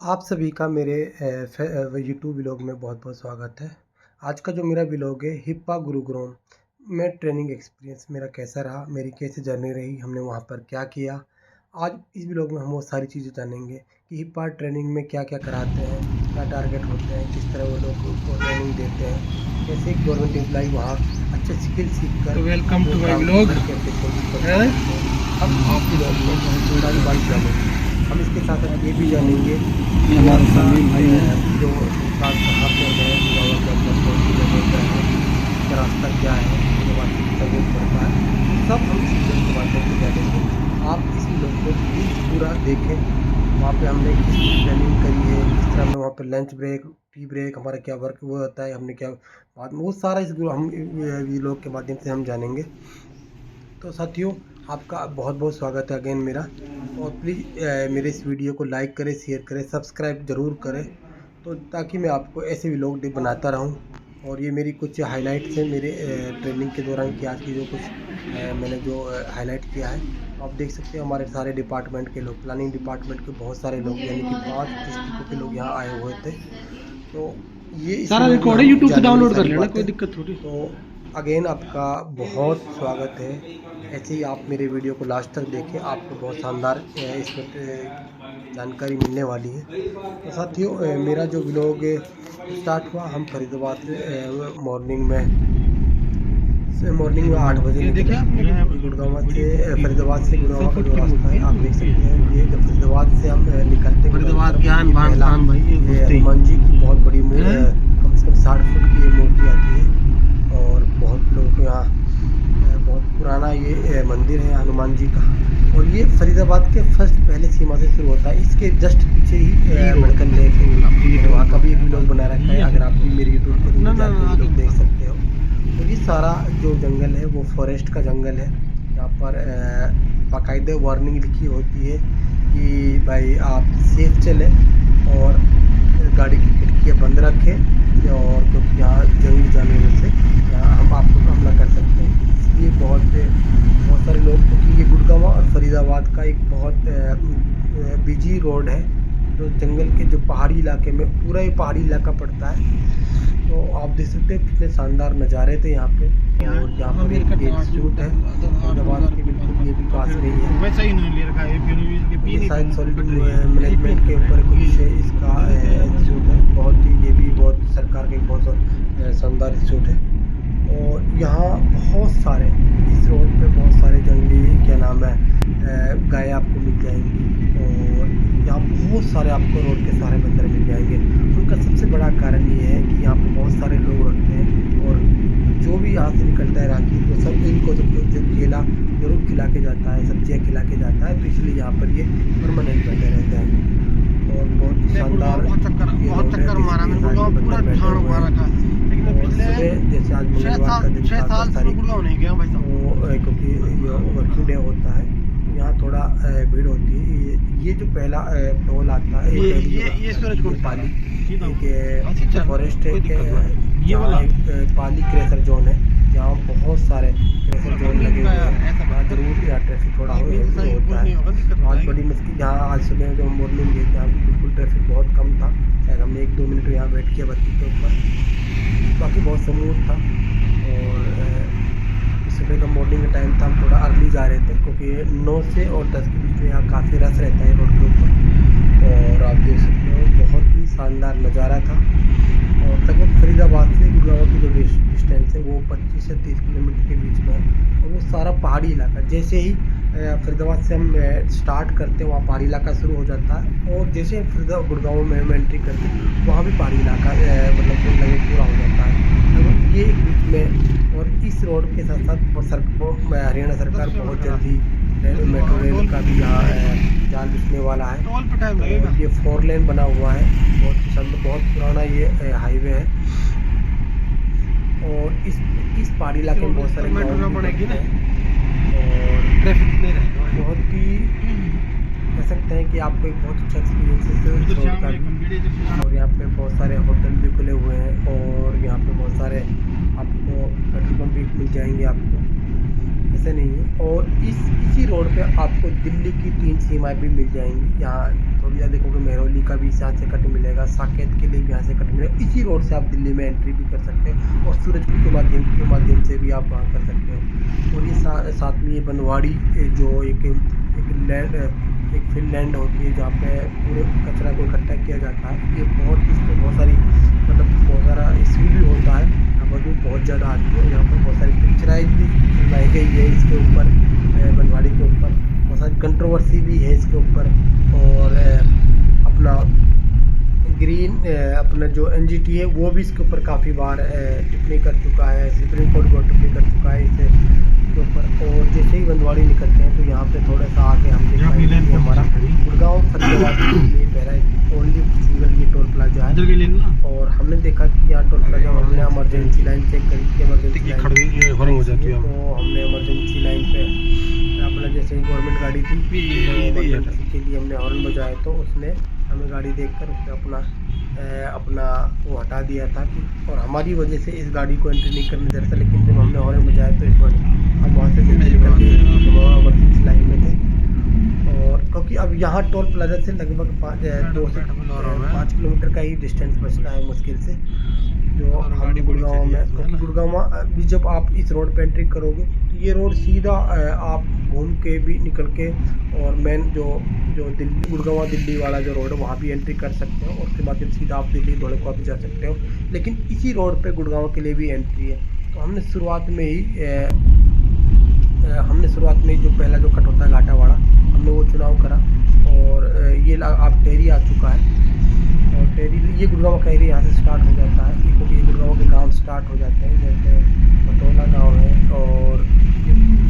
आप सभी का मेरे यूट्यूब व्लॉग में बहुत-बहुत स्वागत है। आज का जो मेरा व्लॉग है हिप्पा गुरुग्राम में ट्रेनिंग एक्सपीरियंस मेरा कैसा रहा, मेरी कैसे जर्नी रही, हमने वहाँ पर क्या किया। आज इस व्लॉग में हम वो सारी चीज़ें जानेंगे कि हिप्पा ट्रेनिंग में क्या-क्या कराते हैं, क्या टारगेट होते हैं, किस तरह वो लोग को ट्रेनिंग देते हैं, कैसे एक गवर्नमेंट एम्प्लॉयी वहाँ अच्छे स्किल सीख कर वेलकम टू माय काम व्लॉग। करके अपने कोचिंग पर जा सकते हैं। हम इस व्लॉग में सारी बात जानेंगे। हम इसके साथ-साथ ये भी जानेंगे ये हमारे सलीम भाई हैं। जो विकास कहाँ पे है, गुड़गांव के अंदर कौन सी जगह क्या है, इसका रास्ता क्या है, उसके बाद कितना वेट पड़ता है, सब हम इस वीडियो के माध्यम से जानेंगे। आप इस वीडियो को प्लीज़ पूरा देखें। वहाँ पे हमने किस ट्रेनिंग करी है, किस तरह हमने वहाँ पे लंच ब्रेक, टी ब्रेक, हमारा क्या वर्क वो होता है, हमने क्या बाद में वो सारा इस हम व्लॉग के माध्यम से हम जानेंगे। तो साथियों, आपका बहुत-बहुत स्वागत है अगेन मेरा। और प्लीज़ मेरे इस वीडियो को लाइक करें, शेयर करें, सब्सक्राइब ज़रूर करें, तो ताकि मैं आपको ऐसे व्लॉग बनाता रहूं। और ये मेरी कुछ हाइलाइट्स हैं मेरे ट्रेनिंग के दौरान की आज की जो कुछ मैंने जो हाइलाइट किया है। तो आप देख सकते हो हमारे सारे डिपार्टमेंट के लोग, प्लानिंग डिपार्टमेंट के बहुत सारे लोग यानी कि 5 डिस्ट्रिक्टों के लोग यहाँ आए हुए थे। तो ये इस सारा व्लॉग में रिकॉर्ड है, हम यूट्यूब से जानेंगे डाउनलोड कर सारी लेना, कोई बातें। दिक्कत थोड़ी। तो अगेन आपका बहुत स्वागत है। ऐसे ही आप मेरे वीडियो को लास्ट तक देखें, आपको बहुत शानदार इसमें जानकारी मिलने वाली है। तो साथियों, मेरा जो व्लॉग स्टार्ट हुआ, हम फरीदाबाद से मॉर्निंग में 8 बजे ये देखिए निकले आपने गुड़गांव से। फरीदाबाद से गुड़गांव का जो रास्ता है आप देख सकते हैं। ये जब फरीदाबाद से हम निकलते हैं फरीदाबाद गुड़गांव की तरफ, ज्ञान ये बांध पहला खान भाई, ये घुसते ही। हनुमान जी की बहुत बड़ी हैं? कम से कम 60 फुट की ये मूर्ति आती है। और बहुत लोगों के यहाँ बहुत पुराना ये मंदिर है हनुमान जी का। और ये फरीदाबाद के फर्स्ट पहले सीमा से शुरू होता है। इसके जस्ट पीछे ही मड़कन लेक है। मैंने वहाँ का भी एक व्लॉग बना रखा है, अगर आप भी मेरे यूट्यूब पर ना, ना, जाके ना, व्लॉग आगे देख बताओ। सकते हो। तो ये सारा जो जंगल है वो फॉरेस्ट का जंगल है। यहाँ पर बाकायदे वार्निंग लिखी होती है कि भाई आप सेफ चलें और गाड़ी की खिड़कियाँ बंद रखें, और क्योंकि यहाँ जंगली जानवरों से यहाँ हम आपको हमला कर सकते हैं। इसलिए बहुत सारे लोग, क्योंकि ये गुड़गांव और फरीदाबाद का एक बहुत बिजी रोड है, जो जंगल के जो पहाड़ी इलाके में पूरा ये पहाड़ी इलाका पड़ता है। तो आप देख सकते हैं कितने शानदार नज़ारे थे यहाँ पे। और यहाँ पर एक इंस्टीट्यूट है फरीदाबाद के बिल्कुल ये भी पास में ही है। वैसा ही नहीं ले रखा है, ये शायद सॉलिड मैनेजमेंट के ऊपर कुछ इसका इंस्टीट्यूट है। बहुत ही ये भी बहुत सरकार का एक बहुत शानदार इंस्टीट्यूट है। और यहाँ बहुत सारे इस रोड पे बहुत सारे जंगली क्या नाम है गाय आपको मिल जाएंगी। और यहाँ बहुत सारे आपको रोड के सारे बंदर मिल जाएंगे। उनका सबसे बड़ा कारण ये है कि यहाँ पे बहुत सारे लोग रखते हैं, और जो भी यहाँ से निकलता है राहगीर वो सब इनको जो केला जरूर खिला के जाता है, सब्जियाँ खिला के जाता है। तो इसलिए यहाँ पर ये परमानेंट बैठे रहते हैं। और बहुत शानदार बहुत चक्कर मारा मेरे गुड़गांव पूरा ठाण मारा था, लेकिन मैं पिछले जैसे आज मंगलवार का दिन 6 था, साल 10 से तारीख, गुड़गांव नहीं गया भाई साहब। क्योंकि ये वर्किंग डे होता है, तो यहाँ थोड़ा भीड़ होती है। ये जो पहला टोल आता है, ये सूरज कोट पाली अच्छा, एक फॉरेस्ट है, ये वाला एक पाली क्रेशर जोन है। यहाँ बहुत सारे क्रेशर जोन लगे हुए हैं। यहाँ जरूर यहाँ ट्रैफिक थोड़ा होता है। आज बड़ी मुश्किल, यहाँ आज सुबह जो मॉर्निंग गए थे यहाँ बिल्कुल ट्रैफिक बहुत कम था। शायद हमने 1-2 मिनट यहाँ बैठ किया बत्ती के ऊपर, बाकी बहुत स्मूथ था। और सुबह का मॉर्निंग का टाइम था, हम थोड़ा अर्ली जा रहे थे क्योंकि 9 से और 10 के बीच में यहाँ काफ़ी रश रहता है रोड के ऊपर। और आप देख सकते हो बहुत ही शानदार नज़ारा था। और लगभग फरीदाबाद से गुड़गांव की जो डिस्टेंस है वो 25 से 30 किलोमीटर के बीच में है। और वो सारा पहाड़ी इलाका, जैसे ही फरीदाबाद से हम स्टार्ट करते हैं वहाँ पहाड़ी इलाका शुरू हो जाता है। और जैसे ही गुड़गांव में हम एंट्री करते हैं वहाँ भी पहाड़ी इलाका मतलब लगभग पूरा हो जाता है। तो ये बीच में, और इस रोड के साथ साथ हरियाणा सरकार बहुत जल्दी मेट्रो रेल का भी यहाँ जाल बिछने वाला है। और ये 4 लेन बना हुआ है, बहुत पुराना ये हाईवे है। और इस पहाड़ी इलाके में बहुत सारे गाँव पड़ेगी ना, और बहुत ही कह सकते हैं कि आपको एक बहुत अच्छा एक्सपीरियंस है का भी। और यहाँ पे बहुत सारे होटल भी खुले हुए हैं, और यहाँ पे बहुत सारे आपको पेट्रोल पंप भी मिल जाएंगे आपको, ऐसे नहीं है। और इसी रोड पे आपको दिल्ली की 3 सीमाएं भी मिल जाएंगी। यहाँ थोड़ी ज़्यादा देखोगे मेहरौली का भी यहाँ से कट मिलेगा, साकेत के लिए भी यहाँ से कट मिलेगा। इसी रोड से आप दिल्ली में एंट्री भी कर सकते हो और सूरजपुर के माध्यम से भी आप वहाँ कर सकते हो। और ये साथ में ये बनवाड़ी जो एक फिनलैंड होती है जहाँ पे पूरे कचरा को इकट्ठा किया जाता है। ये इस पर बहुत सारी बहुत सारा इशू भी होता है, यहाँ पर भी बहुत ज़्यादा आती है। यहाँ पर बहुत सारी पिक्चराइज भी बनाई गई है इसके ऊपर, बनवाड़ी के ऊपर बहुत सारी कंट्रोवर्सी भी है इसके ऊपर। और अपना अपना जो NGT है वो भी इसके ऊपर काफ़ी बार टिप्पणी कर चुका है, सुप्रीम कोर्ट को टिप्पणी कर चुका है इसके ऊपर। और जैसे ही बनवाड़ी निकलते हैं तो यहाँ पे थोड़ा सा आगे हम देख पाएंगे कि हमारा गुड़गांव फरीदाबाद के लिए पहला ओनली सिंगल ये टोल प्लाजा है। और हमने देखा कि यहाँ टोल प्लाजा हमने इमरजेंसी लाइन चेक करी कि इमरजेंसी लाइन तो हमने इमरजेंसी लाइन पे अपना जैसे ही गवर्नमेंट गाड़ी थी तो इमरजेंसी के लिए हमने हॉर्न बजाया तो उसने हमें गाड़ी देखकर उसने अपना वो हटा दिया था कि, और हमारी वजह से इस गाड़ी को एंट्री नहीं करने दे रहा था। लेकिन जब हमने हॉर्न बजाया तो इस बार हम वहाँ से निकल के इमरजेंसी लाइन में थे। और क्योंकि अब यहाँ टोल प्लाजा से लगभग 2 से 5 किलोमीटर का ही डिस्टेंस बचता है मुश्किल से, जो हम गुड़गांव में, क्योंकि गुड़गांव भी जब आप इस रोड पे एंट्री करोगे तो ये रोड सीधा आप घूम के भी निकल के और मेन जो दिल्ली गुड़गांव दिल्ली वाला जो रोड है वहाँ भी एंट्री कर सकते हो और उसके बाद सीधा आप दिल्ली धौलपुर भी जा सकते हो। लेकिन इसी रोड पे गुड़गांव के लिए भी एंट्री है। तो हमने शुरुआत में ही जो पहला जो कट होता है घाटावाड़ा, हमने वो चुनाव करा और ये आप टेहरी आ चुका है। और टेहरी ये गुड़गांव का एरिया यहाँ से स्टार्ट हो जाता है, क्योंकि ये गुड़गांव के गांव स्टार्ट हो जाते हैं। जैसे पटोला गांव है और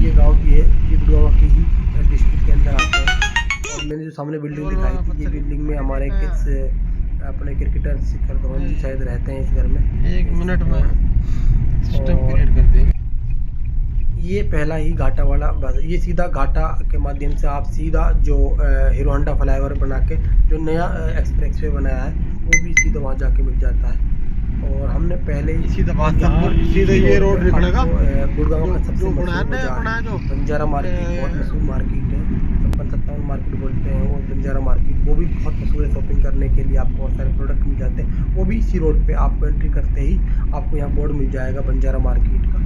ये गांव ये गुड़गांव के ही डिस्ट्रिक्ट के अंदर आते हैं। और मैंने जो सामने बिल्डिंग दिखाई थी, ये बिल्डिंग में हमारे अपने क्रिकेटर शिखर धवन जी शायद रहते हैं इस घर में। 1 मिनट में सिस्टम क्रिएट कर देंगे। ये पहला ही घाटा वाला बस, ये सीधा घाटा के माध्यम से आप सीधा जो हीरो होंडा फ्लाईओवर बना के जो नया एक्सप्रेस वे बनाया है वो भी सीधा वहाँ जाके मिल जाता है। और हमने पहले ही सीधा ये रोड निकलेगा गुड़गांव का सबसे जो बंजारा मार्केट, बहुत मशहूर मार्केट है, 56-57 मार्केट बोलते हैं वो बंजारा मार्केट, वो भी बहुत मशहूर है। शॉपिंग करने के लिए आपको बहुत सारे प्रोडक्ट मिल जाते हैं। वो भी इसी रोड पे आपको एंट्री करते ही आपको यहाँ बोर्ड मिल जाएगा बंजारा मार्केट का,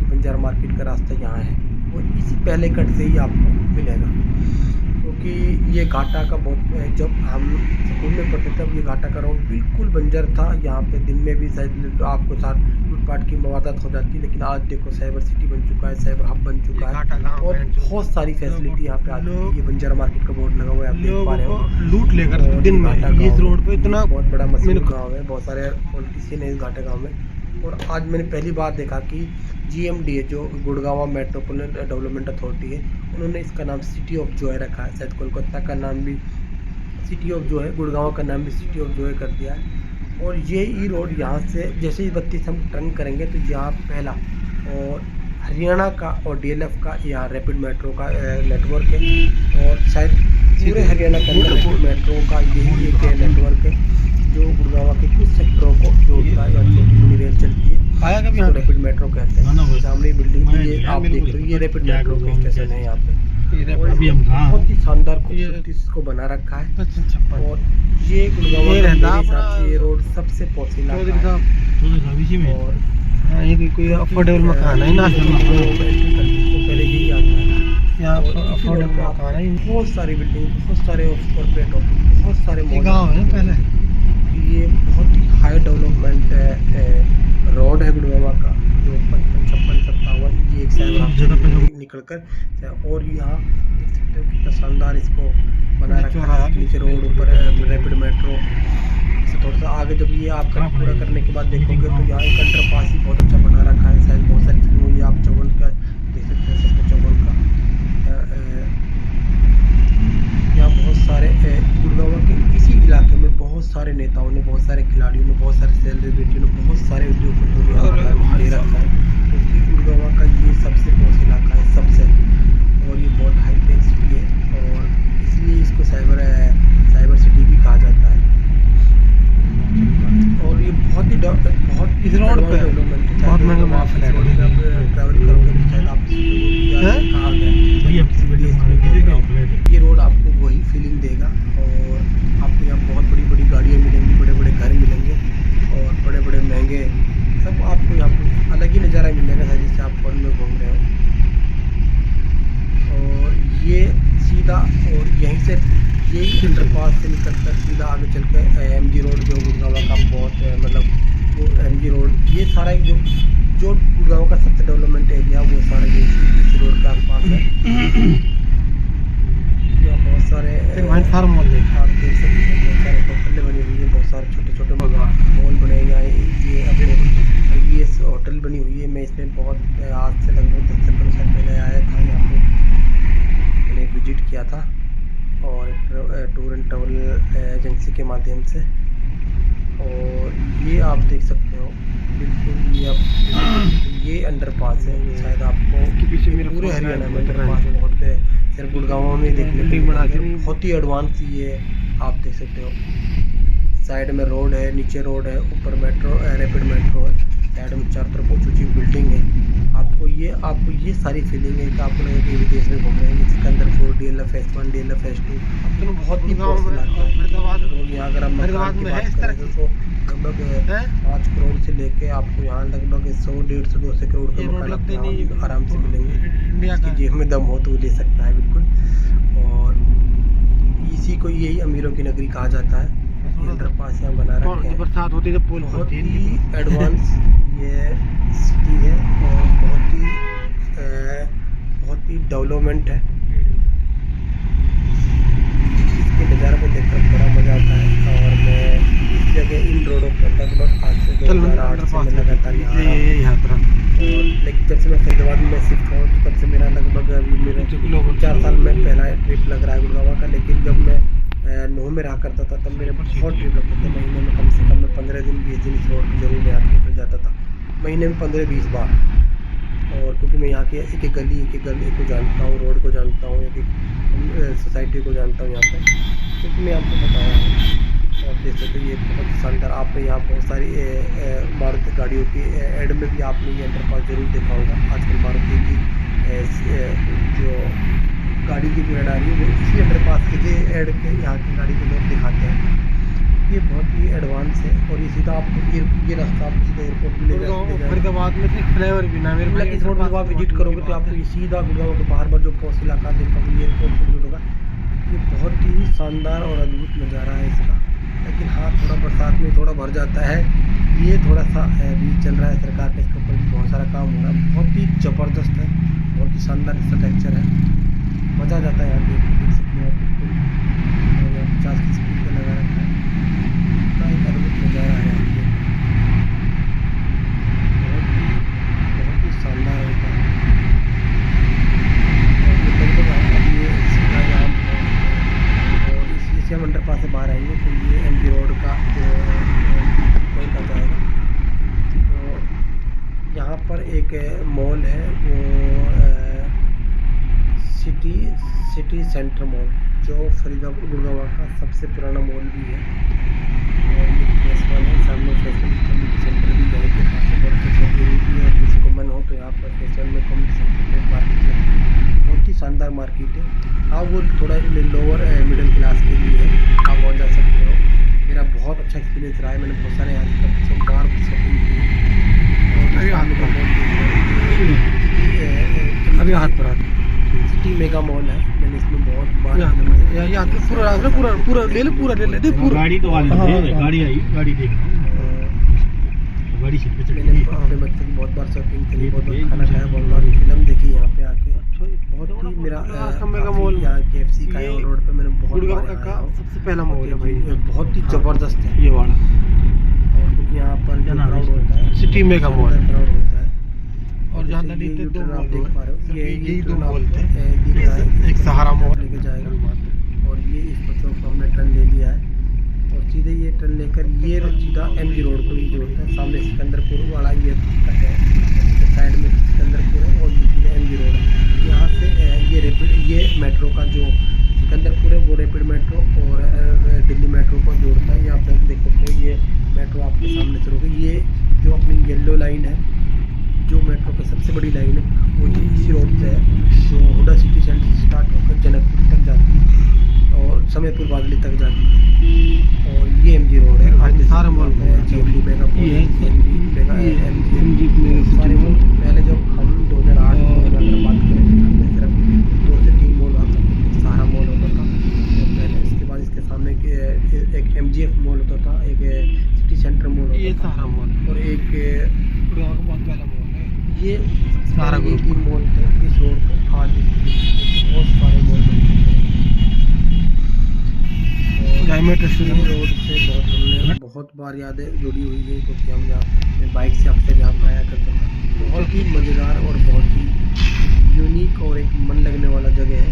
बंजारा मार्केट का रास्ता यहाँ है। वो इसी पहले कट से ही आपको मिलेगा, क्योंकि ये घाटा का बहुत, जब हम स्कूल में पढ़ते तब ये घाटा का रोड बिल्कुल बंजर था। यहाँ पे दिन में भी शायद आपको साथ लूटपाट की वारदात हो जाती, लेकिन आज देखो साइबर सिटी बन चुका है, साइबर हब बन चुका है और बहुत सारी फैसिलिटी यहाँ पे आती है। ये बंजारा मार्केट का बोर्ड लगा हुआ है, आप देख पा रहे हो, लूट लेकर दिन में इस रोड पे इतना बहुत बड़ा मशहूर गाँव है, बहुत सारे पॉलिटिशियन है इस घाटा गाँव में। और आज मैंने पहली बार देखा कि GMDA जो गुड़गांव मेट्रोपॉलिटन डेवलपमेंट अथॉरिटी है, उन्होंने इसका नाम सिटी ऑफ जॉय रखा है। शायद कोलकाता का नाम भी सिटी ऑफ जॉय, गुड़गांव का नाम भी सिटी ऑफ जॉय कर दिया है। और ये ई रोड यहाँ से जैसे ही 32 हम टर्न करेंगे तो यहाँ पहला और हरियाणा का और DLF का यहाँ रैपिड मेट्रो का नेटवर्क है। और शायद पूरे हरियाणा के अंदर रैपिड मेट्रो का यही एक नेटवर्क है जो गुड़गांव के कुछ सेक्टरों को जोड़ता है। छोटी बड़ी रेल चलती है, इसको रैपिड मेट्रो कहते हैं। सामने बिल्डिंग ये आप देख रहे हो, ये रैपिड मेट्रो का स्टेशन है यहाँ पे। बहुत ही शानदार खूबसूरती इसको बना रखा है। और ये गुड़गांव के हिसाब से ये रोड सबसे पॉश इलाका है। और ये कोई अफोर्डेबल मकान है ना, पहले यही आता है यहाँ अफोर्डेबल मकान है। बहुत सारी बिल्डिंग, बहुत सारे कॉर्पोरेट ऑफिस, बहुत सारे गाँव है पहले। ये बहुत ही हाई डेवलपमेंट रोड है गुड़गांव का, जो 55-56-57 ये एक साइड निकल कर। और यहाँ देख सकते हो कितना शानदार इसको बना रखा है। नीचे रोड, ऊपर रैपिड मेट्रो। इससे थोड़ा सा आगे जब ये आपका पूरा करने के बाद देखोगे तो यहाँ एक अंडरपास ही बहुत अच्छा बना रखा है। शायद बहुत सारी फिल्मों, ये आप चौबल का देख सकते हैं, सबको चौबल का। यहाँ बहुत सारे गुड़गांव के इसी इलाके में बहुत सारे नेताओं ने, बहुत सारे खिलाड़ियों ने, बहुत सारे सेलिब्रिटियों ने, बहुत सारे उद्योगपतियों ने ले रखा है, क्योंकि गुड़गांव का ये सबसे पॉश इलाका है सबसे। और ये बहुत हाईटेक सिटी है और इसलिए इसको साइबर सिटी भी कहा जाता है। और ये बहुत इस रोड पे बहुत महंगा माफ है। ट्रैवल करोगे तो शायद आप कहाँ गए, ये रोड आपको वही फीलिंग देगा। और आपको यहाँ बहुत बड़ी बड़ी निकल कर सीधा आगे चल के MG रोड जो गुड़गांव का बहुत मतलब वो MG रोड ये सारा जो जो गुड़गांव का सबसे डेवलपमेंट एरिया वो सारा ये इसी रोड के आसपास है। यहाँ बहुत सारे सारा मॉल आप देख सकते हैं, बहुत सारे होटलें बनी हुई है, बहुत सारे छोटे छोटे मॉल बने हैं। यहाँ ये अपने IBS होटल बनी हुई है। मैं इसमें बहुत आज से लगभग 10 से 15 साल पहले आया था, यहाँ पे मैंने विजिट किया था और टूर एंड ट्रैवल एजेंसी के माध्यम से। और ये आप देख सकते हो बिल्कुल ये अंडरपास है, शायद आपको पीछे मेरा पूरे हरियाणा में अंडरपास बहुत है, सिर्फ गुड़गांव में देखने को मिलेगा। बहुत ही एडवांस ये आप देख सकते हो। साइड में रोड है, नीचे रोड है, ऊपर मेट्रो रैपिड मेट्रो है, साइड में चारों तरफ ऊंची ऊंची बिल्डिंग है। आपको ये सारी फीलिंग है कि आपको लगेगा कि विदेश में घूम रहे हैं। Sikandarpur DLF Phase 1 DLF Phase 2 आपको बहुत ही पॉसिबल लगता है। यहाँ अगर हम मकान की बात करें तो लगभग 5 करोड़ से लेके आपको यहाँ लगभग 100 150 200 करोड़ के मकान आपको आराम से मिलेंगे। इसकी जेब में दम हो तो ले सकता है बिल्कुल। और इसी को यही अमीरों की नगरी कहा जाता है। अंडरपास यहाँ बना रखे हैं, बरसात होती है तो पुल बहुत ही एडवांस ये सिटी है और बहुत ही डेवलपमेंट है। इसके नज़ारे को देखकर बड़ा मज़ा आता है। और मैं इस जगह इन रोडों पर लगभग आज से 2008 से मैं लगातार यहाँ रहा हूँ। और लेकिन जब से मैं फरीदाबाद में शिफ्ट हुआ तो तब से मेरा लगभग अभी मेरे 4 साल में पहला ट्रिप लग रहा है गुड़गांव का। लेकिन जब मैं नोह में रहा करता था तब मेरे बहुत ट्रिप लगते थे। महीने में कम से कम मैं 15 दिन 20 दिन इस रोड पर जरूर मैं यहाँ निकल जाता था, महीने में 15-20 बार। और क्योंकि मैं यहाँ के एक एक गली को जानता हूँ, रोड को जानता हूँ, एक एक सोसाइटी को जानता हूँ यहाँ पे, क्योंकि मैं आपको बताया हूँ। और देख सकते ये बहुत शानदार। आपने यहाँ बहुत सारी मारुति गाड़ियों की एड में भी आपने ये अंडरपास जरूर देखा होगा। आजकल मारुति की जो गाड़ी की जो एड आ रही है वो इसी अंडरपास के एड के यहाँ की गाड़ी को लोग दिखाते हैं। ये बहुत ही एडवांस है और ये सीधा आपको ये रास्ता आपको सीधा एयरपोर्ट भी ले जाएगा। फरीदाबाद में से फ्लेवर भी ना मेरे इस रोड पर आप विजिट करोगे तो आपको ये सीधा गुड़गांव के बाहर जो पोस्ट इलाका देख पाओगे ये एयरपोर्ट पर होगा। ये बहुत ही शानदार और अद्भुत नज़ारा है इसका। लेकिन हाँ, थोड़ा बरसात में थोड़ा भर जाता है। ये थोड़ा सा अभी चल रहा है, सरकार का इसके ऊपर बहुत सारा काम हो रहा है। बहुत ही ज़बरदस्त है, बहुत ही शानदार इसका टेक्चर है, मज़ा आ जाता है यहाँ देख सकते हो आप बिल्कुल। और यहाँ 50 की स्पीड पर लगा रखा है, एक अद्भुत नज़ारा है यहाँ पे, बहुत ही शानदार होता है। और ये लगभग अभी ये सीधा यहाँ और इसी हम अंडरपास से बाहर आएंगे तो ये MG रोड का जो पॉइंट आ जाएगा। तो यहाँ पर एक मॉल है, वो सिटी सेंटर मॉल, जो फरीदाबाद गुड़गांव का सबसे पुराना मॉल भी है। और ये Phase 1 है, सामने Phase 1 कम्युनिटी सेंटर भी है के पास है। बहुत फैसिलिटी है और किसी को मन हो तो यहाँ पर Phase 1 में कम्युनिटी सेंटर पर मार्केट लगती है, बहुत ही शानदार मार्केट है। हाँ, वो थोड़ा लोअर मिडिल क्लास के लिए है, आप वहाँ जा सकते हो। मेरा बहुत अच्छा एक्सपीरियंस रहा है, मैंने बहुत सारे यहाँ से बार शॉपिंग की। अभी हाथ पर सिटी मेगा मॉल है, मैंने इसमें बहुत बार पूरा ले ले पूरा गाड़ी तो आ गई, गाड़ी आई, गाड़ी देख गाड़ी सीट पे चढ़ी। मैंने अपने बच्चों की बहुत बार शॉपिंग करी, बहुत बार खाना खाया, बहुत बार फिल्म देखी यहाँ पे आके। बहुत ही मेरा मॉल यहाँ KFC खाया और रोड पे मैंने बहुत बार का सबसे पहला मॉल है भाई, बहुत ही ज़बरदस्त है ये वाला। और क्योंकि यहाँ पर क्राउड होता है, सिटी मेगा मॉल क्राउड होता है। और जहाँ ललित ये दो आप देख पा रहे हो, यही दो ट्रेन मॉल आपको, थे, दिख रहा है, एक सहारा मॉल लेके जाएगा। और ये इस बच्चों को हमने टर्न ले लिया है और सीधे ये टर्न लेकर ये सीधा MG रोड को ही जोड़ता है। सामने सिकंदरपुर वाला ये कट है, साइड में सिकंदरपुर है और ये सीधा MG रोड है। यहाँ से ये मेट्रो का जो सिकंदरपुर है वो रैपिड मेट्रो और दिल्ली मेट्रो को जोड़ता है। यहाँ पे आप देख सकते हो ये मेट्रो आपके सामने से होगी। ये जो अपनी येलो लाइन है, जो मेट्रो की सबसे बड़ी लाइन है, वो ये इसी रोड से है, जो हुडा सिटी सेंटर से स्टार्ट होकर जनकपुर तक जाती है और समयपुर बादली तक जाती है। और ये MG रोड है, सारे मॉल GMD मेगा सारे मॉल। पहले जब हम 2008 में बात करें तो सिर्फ 2 से 3 मॉल आता था, सहारा मॉल होता था। पहले इसके बाद इसके सामने एक MGF मॉल होता था, एक सिटी सेंटर मॉल ये होता सहारा मॉल था और एक गुड़गांव का बहुत पहला मॉल है। ये सहारा एक ग्रुप ही मॉल थे इस रोड पे। आज बहुत सारे मॉल बन चुके हैं और डायमंड इस रेस्टोरेंट रोड से हमने बहुत बार यादें जुड़ी हुई है, क्योंकि हम यहाँ मैं बाइक से अक्सर यहाँ पे आया करता था। बहुत ही मज़ेदार और बहुत ही यूनिक और एक मन लगने वाला जगह है।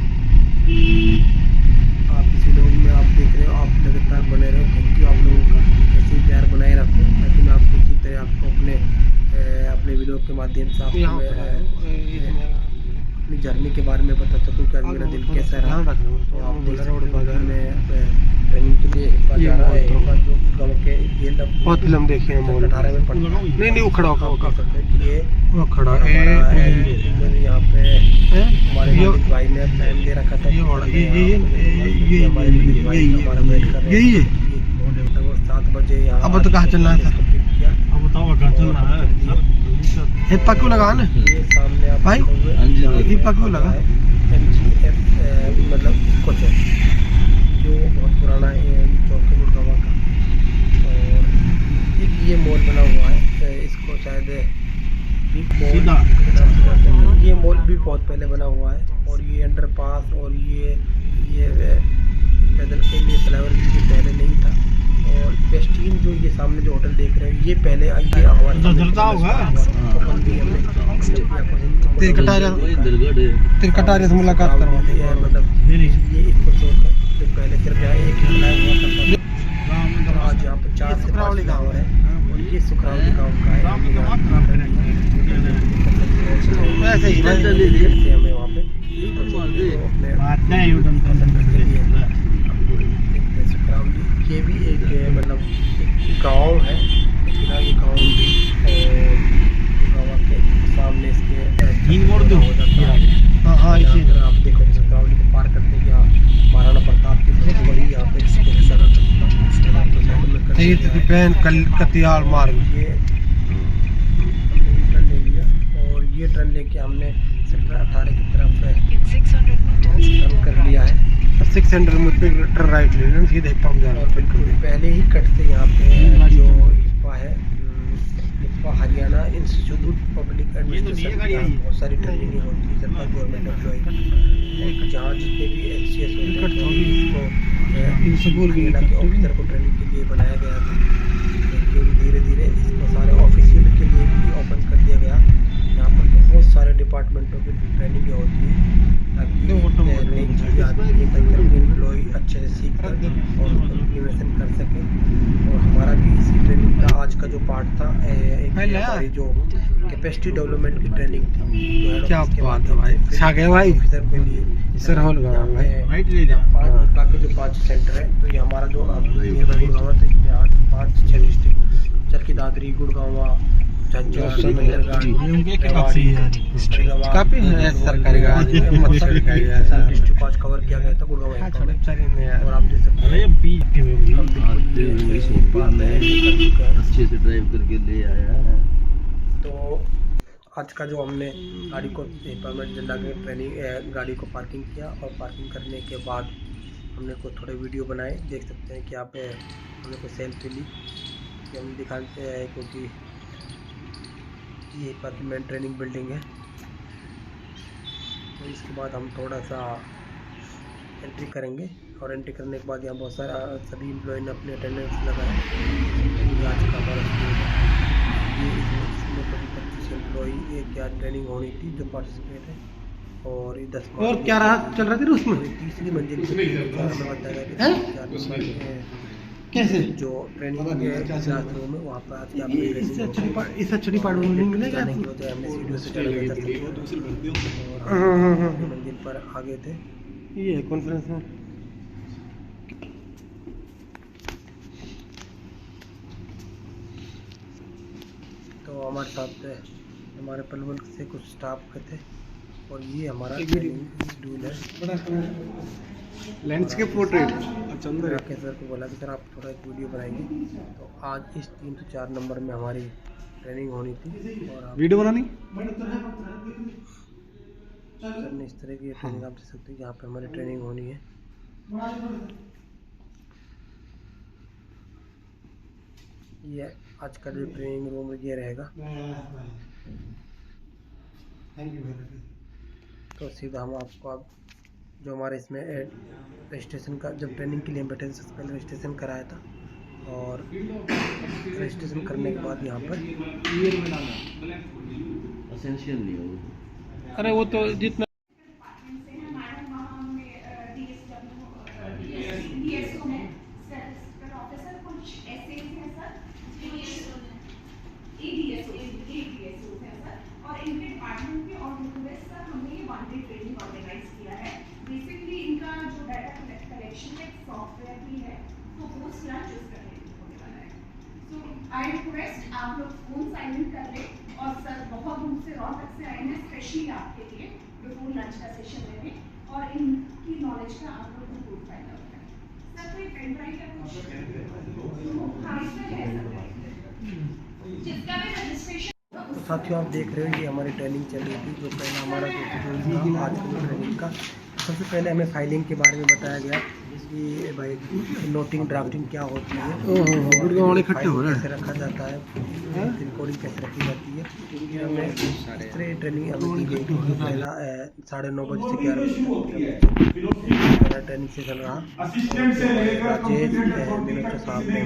आप इसी लोग में आप देख रहे हो, आप लगातार बने रहो। थैंक यू आप लोगों का, ऐसे ही प्यार बनाए रखो ताकि मैं आपको इसी तरह आपको अपने वीडियो के माध्यम से आपको यहाँ मैं पर है अपनी जर्नी के बारे में बता सकूँ कि आज मेरा दिन कैसा रहा। ध्यान रखना तो आप देख सकते रोड हो कि बाजार मैं ट्रेनिंग के लिए एक बार ये जा रहा है, मॉल एक बार जो गाँव के ये बहुत फिल्म देखी है मॉल 18 में पढ़ता है। नहीं वो खड़ा होगा आप देख सकते हैं कि ये वो खड़ा हमारा इन्होंने यहाँ पे हमारे ये मालिक भाई ने प्लान दे रखा था ये वाला, ये हमारे मालिक भाई हमारा वेट कर रहे यही है। वो 7 बजे यहाँ अब तो कहाँ चलना था? इसको पिक किया। अब बताओ कहाँ चल रहा है? ये पक्कू लगा ना ये सामने आप भाई, देखोगे, ये पक्कू लगा। MGF मतलब इसको है जो बहुत पुराना है ये चौक है गुड़गांव का। और एक ये मॉल बना हुआ है, इसको शायद बिग मॉल सीधा। के नाम से जानते हैं। ये मॉल भी बहुत पहले बना हुआ है और ये अंडरपास और ये पैदल के लिए फ्लाईओवर भी ये पहले नहीं था। और पेस्टीन जो ये सामने जो होटल देख रहे हैं ये पहले ये हमारे तो जलता होगा। ओपन भी हमने तिरकटारे से मुलाकात करवा दी। मतलब ये इसको शौक है जो पहले सिर्फ यहाँ एक ही फ्लाई हुआ करता था। आज यहाँ पर 4 से 5 सुखरावली गाँव फ्लाईओवर है और ये सुखरावली गाँव का है। हम यहाँ ऐसे ही करते हैं हमें वहाँ पे बात नहीं यूटर्न सुखरावली ये भी एक मतलब गांव है, लेकिन ये गांव भी गाँव के सामने इसके तीन मोड़ दो। हो जाता है। हाँ हाँ यहाँ इसी पर आप देखो सुखरावली को पार करते हैं यहाँ महाराणा प्रताप की बहुत बड़ी यहाँ पे जिसको साइड में ये तो पैन कतियाल मार्ग ये हमने ये टर्न ले लिया और ये टर्न लेके हमने सेक्टर 18 की तरफ टर्न कर लिया है। 600 मीटर राइट ले लेना, सीधे पहुंच जाना। और बिल्कुल पहले ही कट से यहाँ पे जो इप्पा है, इप्पा हरियाणा इंस्टीट्यूट पब्लिक एडमिनिस्ट्रेशन, बहुत सारी ट्रेनिंग होती है सरकार गवर्नमेंट एम्प्लॉय की। और जहाँ जितने भी HCS होते हैं इसको हरियाणा के ऑफिसर को ट्रेनिंग के लिए बनाया गया था, लेकिन धीरे धीरे इसको सारे ऑफिशियल के लिए भी ओपन कर दिया गया। यहाँ पर बहुत सारे डिपार्टमेंटों की ट्रेनिंग होती है ताकि नई चीज़ें आती है ताकि एम्प्लॉय अच्छे से सीख कर और इन्वेस्टमेंट कर सके। और हमारा भी इसी ट्रेनिंग का आज का जो पार्ट था एक हमारी जो कैपेसिटी डेवलपमेंट की ट्रेनिंग थी जो क्या बात है भाई, छा गए भाई। ऑफिसर के लिए सर होल गाँव भाई। राइट ले जा। 5 के जो 5 सेंटर है, तो ये हमारा जो नियर गुड़गांव है, तो इसमें 5-6 डिस्ट्रिक्ट चरखी दादरी गुड़गांव झज्जर काफी है सरकारी गाड़ी डिस्ट्रिक्ट 5 कवर किया गया था गुड़गांव में। और आप देख सकते अरे हैं पीछे में हम बिल्कुल ये पार में कर चुके हैं। अच्छे से ड्राइव करके ले आया है। तो आज का जो हमने गाड़ी को परमिट जला के ट्रेनिंग गाड़ी को पार्किंग किया और पार्किंग करने के बाद हमने कुछ थोड़े वीडियो बनाए। देख सकते हैं कि यहाँ पे हमने कुछ सेल्फी ली कि हम दिखाते हैं, क्योंकि ये पार्किंग ट्रेनिंग बिल्डिंग है। तो इसके बाद हम थोड़ा सा एंट्री करेंगे और एंट्री करने के बाद यहाँ बहुत सारा सभी एम्प्लॉय ने अपने अटेंडेंस लगाए। ये आज का हमारा स्कूल है, ये इसमें 25 एम्प्लॉई एक क्या ट्रेनिंग होनी थी जो पार्टिसिपेट है। और ये 10 और क्या रहा चल रहा था उसमें? तीसरी मंजिल पे कैसे जो ट्रेनिंग के क्लासरूम है वहाँ पर आज की आपने इससे अच्छी पार्ट नहीं मिलेगा। हमने सीढ़ियों से चढ़ गए थे और मंजिल पर आ गए थे। ये है कॉन्फ्रेंस में। तो हमारे साथ हमारे पलवल से कुछ स्टाफ के थे और ये हमारा ट्रेनिंग शेड्यूल है। लैंडस्केप पोर्ट्रेट चंद्र राकेश सर को बोला कि सर आप थोड़ा एक वीडियो बनाएंगे। तो आज इस 3 से 4 नंबर में हमारी ट्रेनिंग होनी थी और आप वीडियो बनानी सर ने इस तरह की ट्रेनिंग आप दे सकते हैं। यहाँ पे हमारी ट्रेनिंग होनी है। ये आज का जो ट्रेनिंग रूम ये रहेगा। Thank you very much. तो सीधा हम आपको अब जो हमारे इसमें रजिस्ट्रेशन का जब ट्रेनिंग के लिए बैठे थे सबसे पहले रजिस्ट्रेशन कराया था, और रजिस्ट्रेशन करने के बाद यहाँ पर असेंशियल नहीं है। अरे वो तो जितना और इनके डिपार्टमेंट के और सर हमने ये वन डे ट्रेनिंग ऑर्गेनाइज किया है। बेसिकली इनका जो डाटा कलेक्शन है सॉफ्टवेयर भी है, तो वो स्लैश यूज करने होने वाला है। सो आई रिक्वेस्ट आप लोग फोन साइलेंट कर ले, और सर बहुत दूर से रोहतक से आए हैं स्पेशली आपके लिए बिफोर लंच का सेशन लेने, और इनकी नॉलेज का आप लोग को बहुत फायदा होता है। सर कोई पेन ड्राइव या कुछ हाँ इसमें है सर, जिसका भी रजिस्ट्रेशन। तो साथियों आप देख रहे हो ये हमारी ट्रेनिंग चल रही थी। जो पहला हमारा जो था आज की ट्रेनिंग का, सबसे पहले हमें फाइलिंग के बारे में बताया गया कि भाई नोटिंग ड्राफ्टिंग क्या होती है, इकट्ठे हो रहे हैं, कैसे रखा जाता है, रिकॉर्डिंग कैसे रखी जाती है। ये हमें ट्रेनिंग हमें दी गई थी। पहला 9:30 बजे से 11 बजे तक पहला ट्रेनिंग सेशन रहा। राजेश मिनिस्टर साहब ने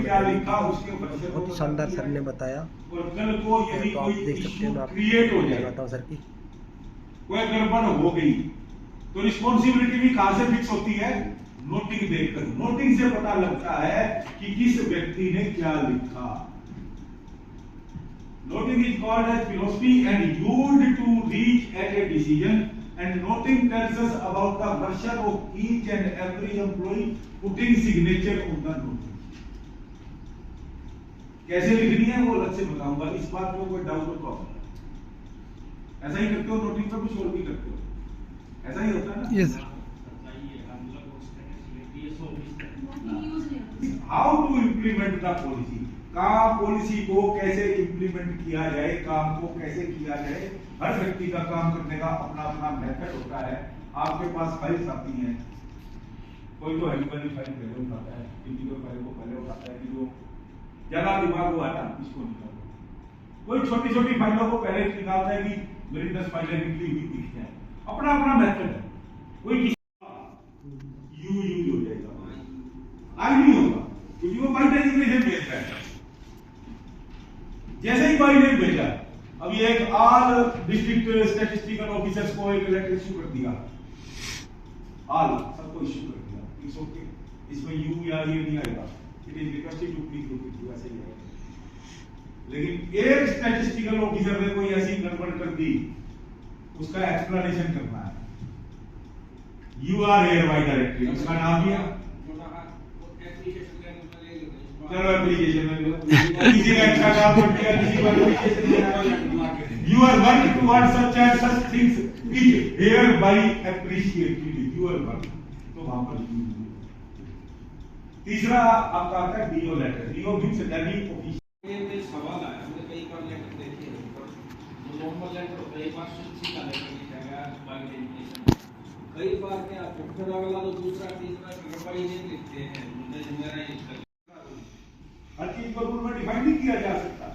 बहुत ही शानदार सर ने बताया। तो आप देख सकते हो, मैं आपको बताता हूँ सर की। कोई गड़बड़ हो गई तो रिस्पॉन्सिबिलिटी भी कहां से फिक्स होती है? नोटिंग देखकर। नोटिंग से पता लगता है कि किस व्यक्ति ने क्या लिखा। Noting is called as philosophy and used to reach at a decision, and noting tells us about the version of each and every employee putting signature on the notice. कैसे लिखनी है वो अलग से बताऊंगा, इस बात में कोई डाउट तो ऐसा ही करते हो नोटिंग पे, कुछ और भी करते हो, ऐसा ही होता है ना? Yes sir. How to implement the policy, काम पॉलिसी को कैसे इम्प्लीमेंट किया जाए, काम को कैसे किया जाए। हर व्यक्ति का काम करने का अपना अपना मेथड होता है। आपके पास फाइल्स आती हैं, कोई तो हेल्प वाली फाइल पहले उठाता है, टिपिकल फाइल को पहले उठाता है कि जो ज्यादा दिमाग हुआ था इसको निकालो। कोई छोटी छोटी फाइलों को पहले निकालता है कि मेरी 10 फाइलें निकली हुई दिखती हैं। अपना अपना मेथड है। कोई यू यूज हो जाएगा, आई नहीं होगा, क्योंकि वो बाई डेजिग्नेशन भेज रहा है। जैसे ही बाई ने भेजा, अब ये एक ऑल डिस्ट्रिक्ट स्टैटिस्टिकल ऑफिसर्स को एक लेटर इशू कर दिया, ऑल सबको इशू कर दिया, इट्स ओके, इसमें यू या ये नहीं आएगा, it is requested to please look into, ऐसे ही आएगा। लेकिन एक स्टैटिस्टिकल ऑफिसर ने कोई ऐसी गड़बड़ कर दी, उसका एक्सप्लेनेशन करना है। You are hereby directory, उसका नाम दिया, चलो एप्लीकेशन में किसी का अच्छा काम कर दिया, किसी को एप्लीकेशन दिया। You are work toward such and such things is hereby appreciated, you are work, तो वहां पर तीसरा आपका आता है DO letter. DO means Delhi office. ये सवाल आया, हमने कई बार लेटर देखे हैं, पर नॉर्मल लेटर होता है, एक बार सूची का लेटर लिखा गया बाय डेजिग्नेशन। कई बार क्या फिर अगला तो दूसरा तीसरा गड़बड़ी नहीं लिखते हैं, मुझे मेरा हर चीज को रूल में डिफाइन नहीं किया जा सकता,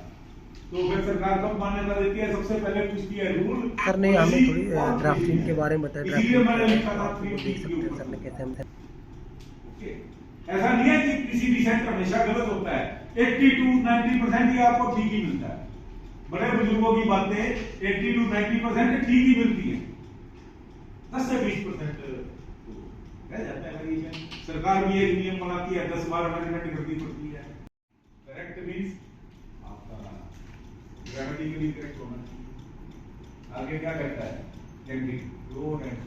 तो फिर सरकार कब मान्यता देती है? सबसे पहले पूछती है रूल। सर ने हमें थोड़ी ड्राफ्टिंग के बारे में बताया। इसलिए मैंने लिखा था आप देख सकते हैं सर ने कैसे हम ओके। ऐसा नहीं है कि किसी भी सेंटर हमेशा गलत होता है। 80 to 90% ही आपको ठीक ही मिलता है। बड़े बुजुर्गों की बातें 80 to 90% ठीक ही मिलती है, 10 से 20% रह जाता है वेरिएशन। सरकार भी एक नियम बनाती है, 10 बार अमेंडमेंट करनी पड़ती है। करेक्ट मींस आपका ग्रामेटिकली करेक्ट होना चाहिए। आगे क्या कहता है? Road and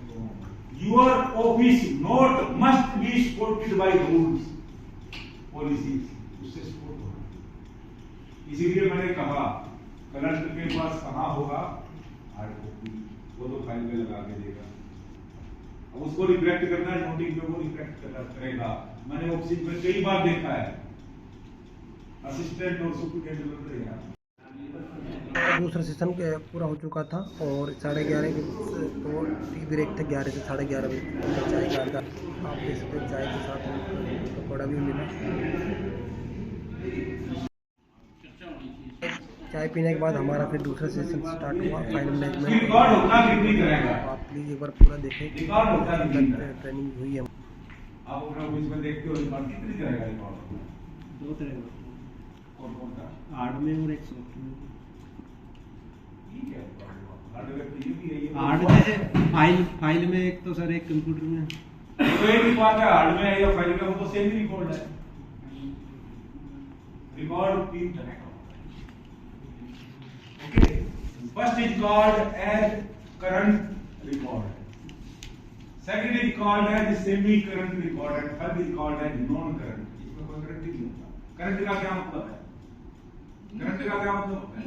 your office note must be supported by rules policies, उससे सपोर्ट होना। इसीलिए मैंने कहा कलेक्टर के पास कहाँ होगा हार्ड कॉपी, वो तो फाइल पे लगा के देगा। अब उसको रिफ्लेक्ट करना है नोटिंग पे, वो रिफ्लेक्ट करेगा। मैंने ऑफिस में कई बार देखा है, असिस्टेंट और सुपरिटेंडेंट रहेगा। दूसरा सेशन पूरा हो चुका था और 11:30 तो टी ब्रेक थे, 11 से 11:30 बजे चाय का आता। आप देख सकते हैं चाय के साथ पकौड़ा भी मिला। चाय पीने के बाद हमारा फिर दूसरा सेशन स्टार्ट हुआ, फाइल ये मैनेजमेंट। रिकॉर्ड होता कितनी करेगा, आप प्लीज़ एक बार पूरा देखें, रिकॉर्ड होता कितनी करेगा, ट्रेनिंग हुई है। आप अपना ऑफिस में देखते हो रिकॉर्ड कितनी करेगा रिकॉर्ड, दो तरह का, कौन कौन सा, हार्डवेयर और एक सॉफ्टवेयर। ठीक है हार्डवेयर तो ये भी है, ये हार्डवेयर फाइल में एक तो सर, एक कंप्यूटर में तो एक ही बात है, हार्डवेयर या फाइल का वो तो सेम ही रिकॉर्ड है। रिकॉर्ड 3 तरह का होता है, okay. First is called as current record, second is called as semi current record and third is called as non current. इसमें कोई करंट नहीं होता। करंट का क्या मतलब है, करंट का क्या मतलब होता है,